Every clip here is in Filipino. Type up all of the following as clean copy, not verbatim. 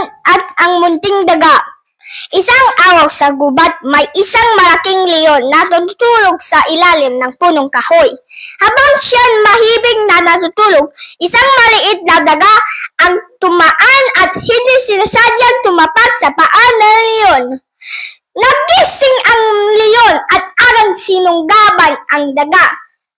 at ang munting daga. Isang araw sa gubat, may isang malaking leon na natutulog sa ilalim ng punong kahoy. Habang siya mahibig na natutulog, isang maliit na daga ang tumaan at hindi sinasadyang tumapat sa paa ng leon. Nagising ang leon at agad sinunggaban ang daga.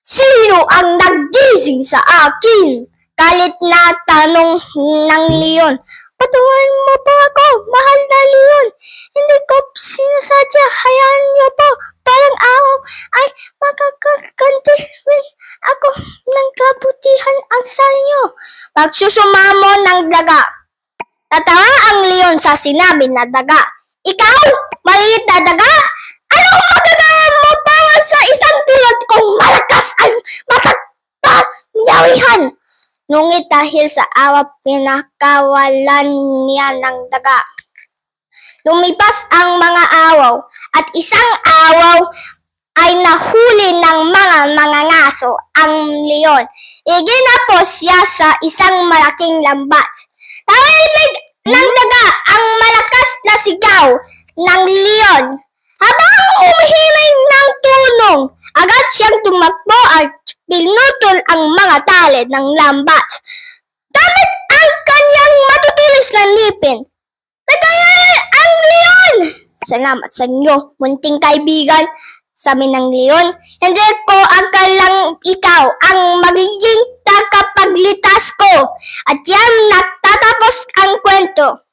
Sino ang nagising sa akin? Galit na tanong ng leon. Patawarin mo po ako, mahal na leon. Hindi ko sinasadya. Hayaan niyo po. Parang araw ay makakaganti rin ako ng kabutihan ang sa inyo. Pagsusumamo ng daga. Tatawa ang leon sa sinabi na daga. Ikaw, maliit na daga? Anong magagawa mo para sa isang tulad kong malakas ay makapangyarihan? Ngunit dahil sa awa pinakawalan niya ng daga. Lumipas ang mga araw at isang araw ay nahuli ng mga mangangaso ang leon. Iginapos siya sa isang malaking lambat. Narinig ng daga ang malakas na sigaw ng leon. Habang umihiling ng tulong, agad siyang tumakbo at pinutol ang mga tali ng lambat. Gamit ang kanyang matutulis na ngipin. Nagaya ang leon! Salamat sa inyo, munting kaibigan, sabi ng leon. Hindi ko akalang ikaw ang magiging tagapagligtas ko. At yan natatapos ang kwento.